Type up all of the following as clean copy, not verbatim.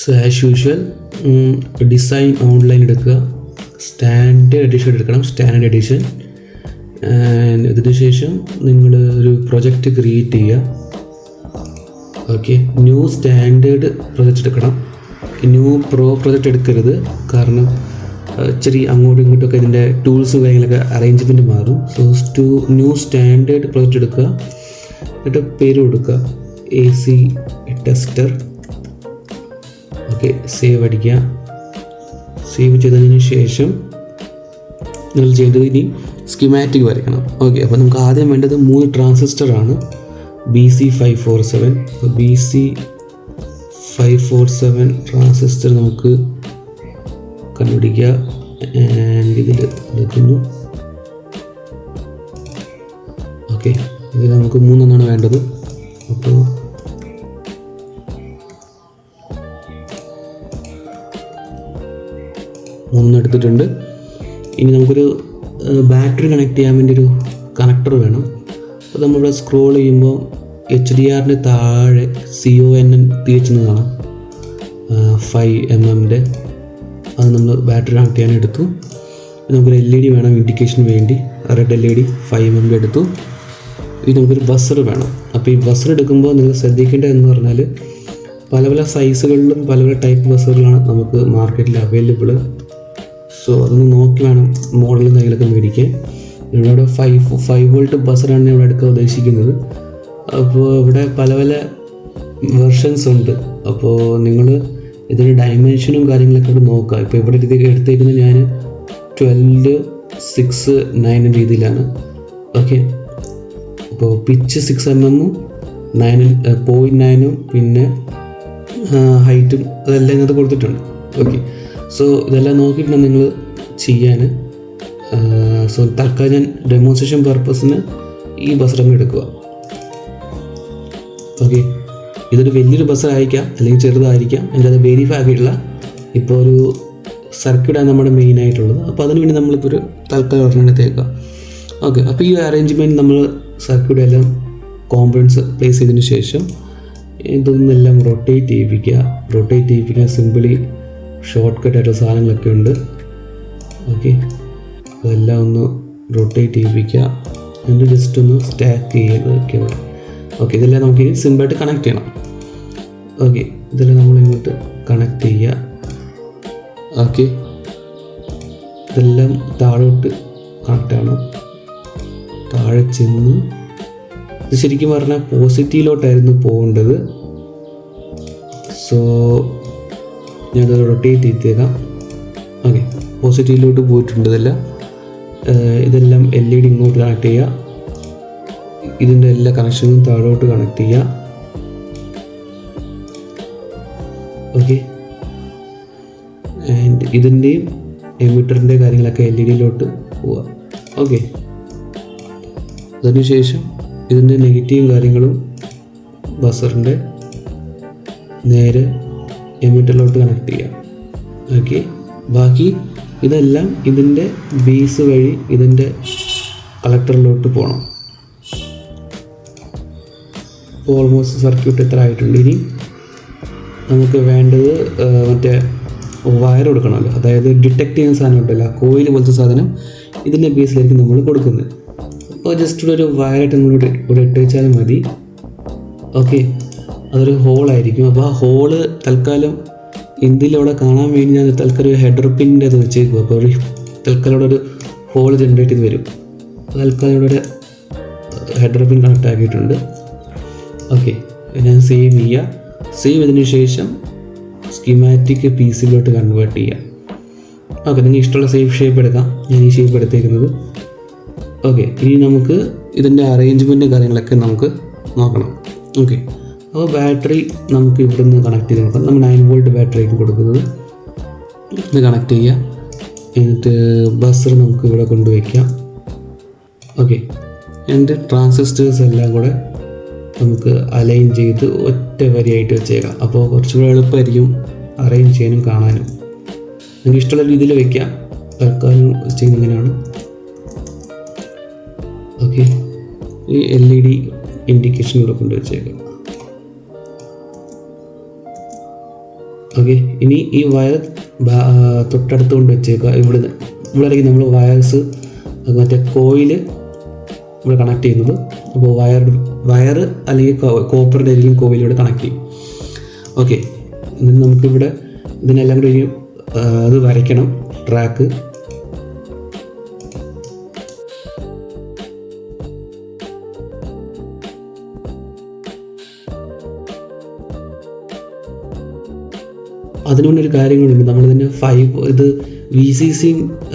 So as usual design online എടുക്കുക, standard edition എടുക്കണം, standard edition. And ഇതിന് ശേഷം നിങ്ങൾ ഒരു പ്രൊജക്റ്റ് ക്രിയേറ്റ് ചെയ്യുക. ഓക്കെ, ന്യൂ സ്റ്റാൻഡേർഡ് പ്രൊജക്റ്റ് എടുക്കണം, ന്യൂ പ്രോ പ്രൊജക്റ്റ് എടുക്കരുത്. കാരണം ഇച്ചിരി അങ്ങോട്ടും ഇങ്ങോട്ടൊക്കെ ഇതിൻ്റെ ടൂൾസ് കാര്യങ്ങളൊക്കെ അറേഞ്ച്മെൻറ്റ് മാറും. സോ ന്യൂ സ്റ്റാൻഡേർഡ് പ്രൊജക്റ്റ് എടുക്കുക, എന്നിട്ട് പേര് കൊടുക്കുക AC ടെസ്റ്റർ. ഓക്കെ, സേവ് അടിക്കുക. സേവ് ചെയ്തതിന് ശേഷം നിങ്ങൾ ചെയ്തത് ഇനി സ്കിമാറ്റിക് വരയ്ക്കണം. ഓക്കെ, അപ്പോൾ നമുക്ക് ആദ്യം വേണ്ടത് 3 ട്രാൻസിസ്റ്ററാണ്, BC547. BC547 ട്രാൻസിസ്റ്റർ നമുക്ക് കണ്ടുപിടിക്കുക. ആൻഡ് ഇതിൽ എടുക്കുന്നു. ഓക്കെ, ഇതിൽ നമുക്ക് 3 വേണ്ടത്. അപ്പോൾ എടുത്തിട്ടുണ്ട്. ഇനി നമുക്കൊരു ബാറ്ററി കണക്ട് ചെയ്യാൻ വേണ്ടി ഒരു കണക്ടർ വേണം. അപ്പോൾ നമ്മളിവിടെ സ്ക്രോൾ ചെയ്യുമ്പോൾ HDRന് താഴെ CONNTH എന്ന് കാണാം, 5mm. അത് നമ്മൾ ബാറ്ററി കണക്ട് ചെയ്യാൻ എടുത്തു. നമുക്കൊരു LED വേണം ഇൻഡിക്കേഷന് വേണ്ടി, റെഡ് LED 5mm എടുത്തു. ഇനി നമുക്കൊരു ബസർ വേണം. അപ്പോൾ ഈ ബസർ എടുക്കുമ്പോൾ നിങ്ങൾ ശ്രദ്ധിക്കേണ്ടതെന്ന് പറഞ്ഞാൽ പല പല സൈസുകളിലും പല പല ടൈപ്പ് ബസറുകളാണ് നമുക്ക് മാർക്കറ്റിൽ അവൈലബിൾ. സോ അതൊന്ന് നോക്കി വേണം മോഡലും കയ്യിലൊക്കെ മേടിക്കാൻ. ഇവിടെ 5 വോൾട്ട് ബസറാണ് ഇവിടെ എടുക്കാൻ ഉദ്ദേശിക്കുന്നത്. അപ്പോൾ ഇവിടെ പല പല വെർഷൻസ് ഉണ്ട്. അപ്പോൾ നിങ്ങൾ ഇതിൻ്റെ ഡയമെൻഷനും കാര്യങ്ങളൊക്കെ ഇവിടെ നോക്കുക. ഇപ്പോൾ ഇവിടെ എടുത്തേക്കുന്നത് ഞാൻ 12:6:9 രീതിയിലാണ്. ഓക്കെ, അപ്പോൾ പിച്ച് 6mm 0.9 പിന്നെ ഹൈറ്റും അതെല്ലാം ഇങ്ങനത്തെ കൊടുത്തിട്ടുണ്ട്. ഓക്കെ, സോ ഇതെല്ലാം നോക്കിയിട്ടാണ് നിങ്ങൾ ചെയ്യാൻ. സോ തൽക്കാലം ഞാൻ ഡെമോൺസ്ട്രേഷൻ പർപ്പസിന് ഈ ബസറങ്ങ് എടുക്കുക. ഓക്കെ, ഇതൊരു വലിയൊരു ബസറായിരിക്കാം അല്ലെങ്കിൽ ചെറുതായിരിക്കാം, എൻ്റെ അത് വെരിഫൈ ആക്കിയിട്ടുള്ള ഇപ്പോൾ ഒരു സർക്യൂട്ടാണ് നമ്മുടെ മെയിനായിട്ടുള്ളത്. അപ്പോൾ അതിന് വേണ്ടി നമ്മളിപ്പോൾ ഒരു തൽക്കാലം ഒരെണ്ണം എടുത്തേക്കുക. ഓക്കെ, അപ്പോൾ ഈ അറേഞ്ച്മെൻറ്റ് നമ്മൾ സർക്യൂട്ട് എല്ലാം കോമ്പണൻസ് പ്ലേസ് ചെയ്തതിന് ശേഷം ഇതൊന്നെല്ലാം റൊട്ടേറ്റ് ചെയ്യിപ്പിക്കുക. സിമ്പിളി ഷോർട്ട് കട്ടായിട്ടുള്ള സാധനങ്ങളൊക്കെ ഉണ്ട്. ഓക്കെ, അതെല്ലാം ഒന്ന് റൊട്ടേറ്റ് ചെയ്യിപ്പിക്കുക. എന്നിട്ട് ജസ്റ്റ് ഒന്ന് സ്റ്റാക്ക് ചെയ്യുന്നതൊക്കെ ഇവിടെ. ഓക്കെ, ഇതെല്ലാം നമുക്ക് ഇനി സിമ്പിളായിട്ട് കണക്ട് ചെയ്യണം. ഓക്കെ, ഇതെല്ലാം നമ്മൾ ഇങ്ങോട്ട് കണക്ട് ചെയ്യുക. ഓക്കെ, ഇതെല്ലാം താഴോട്ട് കണക്ട് ആണ്. താഴെ ചെന്ന് ഇത് ശരിക്കും പറഞ്ഞാൽ പോസിറ്റീവിലോട്ടായിരുന്നു പോകേണ്ടത്. സോ ഞാനത് റൊട്ടേറ്റ് ചെയ്തേക്കാം. ഓക്കെ, പോസിറ്റീവിലോട്ട് പോയിട്ടുണ്ട്. ഇതെല്ലാം LED ഇങ്ങോട്ട് കണക്ട് ചെയ്യുക. ഇതിൻ്റെ എല്ലാ കണക്ഷനും താഴോട്ട് കണക്ട് ചെയ്യുക. ഓക്കെ, ആൻഡ് ഇതിൻ്റെയും എമിറ്ററിൻ്റെ കാര്യങ്ങളൊക്കെ LED പോവുക. ഓക്കെ, അതിനുശേഷം ഇതിൻ്റെ നെഗറ്റീവും കാര്യങ്ങളും ബസറിൻ്റെ നേരെ എമിറ്ററിലോട്ട് കണക്ട് ചെയ്യാം. ഓക്കെ, ബാക്കി ഇതെല്ലാം ഇതിൻ്റെ ബേസ് വഴി ഇതിൻ്റെ കളക്ടറിലോട്ട് പോകണം. ഇപ്പോൾ ഓൾമോസ്റ്റ് സർക്യൂട്ട് ഇത്ര ആയിട്ടുണ്ട്. ഇനി നമുക്ക് വേണ്ടത് മറ്റേ വയർ കൊടുക്കണമല്ലോ, അതായത് ഡിറ്റക്ട് ചെയ്യുന്ന സാധനം ഉണ്ടല്ലോ, കോയിൽ പോലത്തെ സാധനം ഇതിൻ്റെ ബേസിലായിരിക്കും നമ്മൾ കൊടുക്കുന്നത്. അപ്പോൾ ജസ്റ്റ് ഒരു വയറായിട്ട് നമ്മളിവിടെ ഇട്ട് വെച്ചാലും മതി. ഓക്കെ, അതൊരു ഹോളായിരിക്കും. അപ്പോൾ ആ ഹോള് തൽക്കാലം ഇന്ത്യയിലവിടെ കാണാൻ വേണ്ടി ഞാൻ തൽക്കാലം ഒരു ഹെഡർ പിന്നിൻ്റെ അത് വെച്ചേക്കും. അപ്പോൾ ഒരു തൽക്കാലം ഇവിടെ ഒരു ഹോൾ ജനറേറ്റ് ചെയ്ത് വരും. തൽക്കാലം ഇവിടെ ഒരു ഹെഡർ പിൻ കണക്ട് ആക്കിയിട്ടുണ്ട്. ഓക്കെ, ഞാൻ സേവ് ചെയ്യുക. സേവ് ചെയ്തതിന് ശേഷം സ്കിമാറ്റിക് PCയിലോട്ട് കൺവേർട്ട് ചെയ്യുക. ഓക്കെ, നിങ്ങൾക്ക് ഇഷ്ടമുള്ള ഷേപ്പ് എടുക്കാം. ഞാൻ ഈ ഷേപ്പ് എടുത്തേക്കുന്നത്. ഓക്കെ, ഇനി നമുക്ക് ഇതിൻ്റെ അറേഞ്ച്മെൻറ്റ് കാര്യങ്ങളൊക്കെ നമുക്ക് നോക്കണം. ഓക്കെ, അപ്പോൾ ബാറ്ററി നമുക്ക് ഇവിടെ നിന്ന് കണക്ട് ചെയ്ത് നോക്കാം. നമ്മൾ 9 വോൾട്ട് ബാറ്ററി ആയിരിക്കും കൊടുക്കുന്നത്. ഇത് കണക്ട് ചെയ്യുക. എന്നിട്ട് ബസർ നമുക്ക് ഇവിടെ കൊണ്ടുവയ്ക്കാം. ഓക്കെ, എന്നിട്ട് ട്രാൻസിസ്റ്റേഴ്സ് എല്ലാം കൂടെ നമുക്ക് അലൈൻ ചെയ്ത് ഒറ്റ വരിയായിട്ട് വെച്ചേക്കാം. അപ്പോൾ കുറച്ചുകൂടെ എളുപ്പമായിരിക്കും അറേഞ്ച് ചെയ്യാനും കാണാനും. നിങ്ങൾക്ക് ഇഷ്ടമുള്ള രീതിയിൽ വയ്ക്കാം. തൽക്കാലം ചെയ്യുന്നത് ഇങ്ങനെയാണ്. ഓക്കെ, ഈ LED ഇൻഡിക്കേഷൻ ഇവിടെ കൊണ്ടുവച്ചേക്കാം. ഓക്കെ, ഇനി ഈ വയർ തൊട്ടടുത്ത് കൊണ്ട് വെച്ചേക്കുക. ഇവിടെയായിരിക്കും നമ്മൾ വയേഴ്സ് മറ്റേ കോയിൽ ഇവിടെ കണക്ട് ചെയ്യുന്നത്. അപ്പോൾ വയർ അല്ലെങ്കിൽ കോപ്പറിൻ്റെ ആയിരിക്കും കോയിലൂടെ കണക്ട് ചെയ്യും. ഓക്കെ, എന്നിട്ട് നമുക്കിവിടെ ഇതിനെല്ലാം കൂടി അത് വരയ്ക്കണം, ട്രാക്ക്. അതിനുകൊണ്ടൊരു കാര്യം കൂടിയുണ്ട്, നമ്മളിതിൻ്റെ ഇത് VCC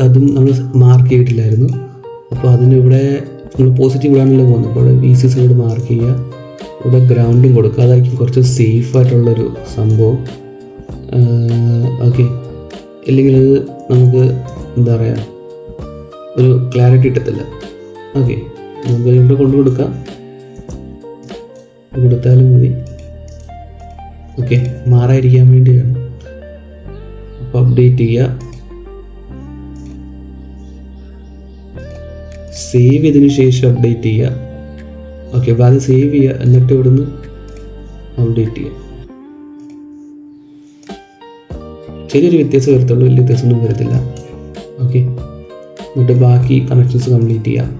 അതും നമ്മൾ മാർക്ക് ചെയ്തിട്ടില്ലായിരുന്നു. അപ്പോൾ അതിനിവിടെ നമ്മൾ പോസിറ്റീവ് ഗ്രൗണ്ടിൽ പോകുന്നു. അപ്പോൾ VCC കൂടെ മാർക്ക് ചെയ്യുക, ഇവിടെ ഗ്രൗണ്ടും കൊടുക്കുക. അതായിരിക്കും കുറച്ച് സേഫായിട്ടുള്ളൊരു സംഭവം. ഓക്കെ, ഇല്ലെങ്കിൽ അത് നമുക്ക് എന്താ പറയുക, ഒരു ക്ലാരിറ്റി കിട്ടത്തില്ല. ഓക്കെ, നമുക്ക് ഇവിടെ കൊണ്ടു കൊടുക്കാം, കൊടുത്താലും മതി. ഓക്കെ, മാറാതിരിക്കാൻ വേണ്ടിയാണ്. അപ്പോൾ അപ്ഡേറ്റ് ചെയ്യുക, സേവ് ചെയ്തതിന് ശേഷം അപ്ഡേറ്റ് ചെയ്യുക. ഓക്കെ, അപ്പോൾ ആദ്യം സേവ് ചെയ്യുക, എന്നിട്ട് ഇവിടുന്ന് അപ്ഡേറ്റ് ചെയ്യുക. ചെറിയൊരു വ്യത്യാസം വരത്തുള്ളൂ, വലിയ വ്യത്യാസമൊന്നും വരത്തില്ല. ഓക്കെ, എന്നിട്ട് ബാക്കി കണക്ഷൻസ് കംപ്ലീറ്റ് ചെയ്യാം.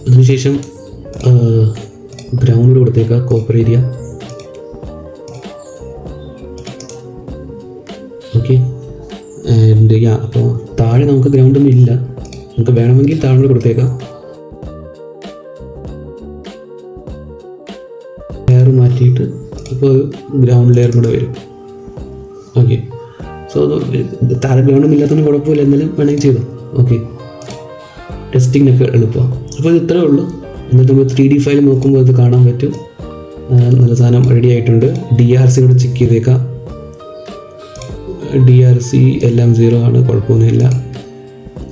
അതിനുശേഷം ഗ്രൗണ്ട് കൊടുത്തേക്കുക, കോപ്പർ ഏരിയ. ഓക്കെ, ആൻഡ് അപ്പോൾ താഴെ നമുക്ക് ഗ്രൗണ്ടൊന്നും ഇല്ല, നമുക്ക് വേണമെങ്കിൽ താഴെ കൊടുത്തേക്കാം. ലെയർ മാറ്റിയിട്ട് ഇപ്പോൾ ഗ്രൗണ്ട് ലെയർ കൂടെ വരും. ഓക്കെ, സോ താഴെ ഗ്രൗണ്ടൊന്നും ഇല്ലാത്തതിന് കുഴപ്പമില്ല, എന്നാലും വേണമെങ്കിൽ ചെയ്തു. ഓക്കെ, ടെസ്റ്റിങ്ങിനൊക്കെ എളുപ്പമാണ്. അപ്പോൾ ഇത് ഇത്രയേ ഉള്ളൂ. എന്നിട്ട് നമ്മൾ 3D ഫയൽ നോക്കുമ്പോൾ ഇത് കാണാൻ പറ്റും. നല്ല സാധനം റെഡി ആയിട്ടുണ്ട്. DRC കൂടെ ചെക്ക് ചെയ്തേക്കാം. DRC എല്ലാം 0 ആണ്, കുഴപ്പമൊന്നുമില്ല.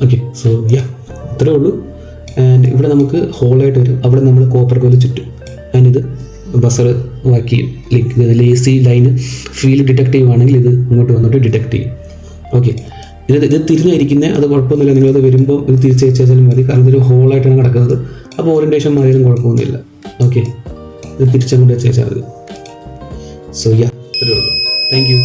ഓക്കെ, സോ ഇത്രയേ ഉള്ളൂ. ആൻഡ് ഇവിടെ നമുക്ക് ഹോളായിട്ട് വരും, അവിടെ നമ്മൾ കോപ്പർ കോല് ചുറ്റും. ആൻഡ് ഇത് buzzer vacuum AC line field detect ചെയ്യുവാണെങ്കിൽ ഇത് ഇങ്ങോട്ട് വന്നിട്ട് ഡിറ്റക്ട് ചെയ്യും. ഓക്കെ, ഇത് തിരിഞ്ഞിരിക്കുന്നത്, അത് കുഴപ്പമൊന്നുമില്ല. നിങ്ങളത് വരുമ്പോൾ ഇത് തിരിച്ച് വെച്ചാലും മതി, കാരണം ഇതൊരു ഹോളായിട്ടാണ് കിടക്കുന്നത്. അപ്പോൾ ഓറിയൻറ്റേഷൻ മാറിയാലും കുഴപ്പമൊന്നുമില്ല. ഓക്കെ, ഇത് തിരിച്ചങ്ങോട്ട് വെച്ചാൽ മതി. സോ ഇത്രയേ ഉള്ളൂ. Thank you.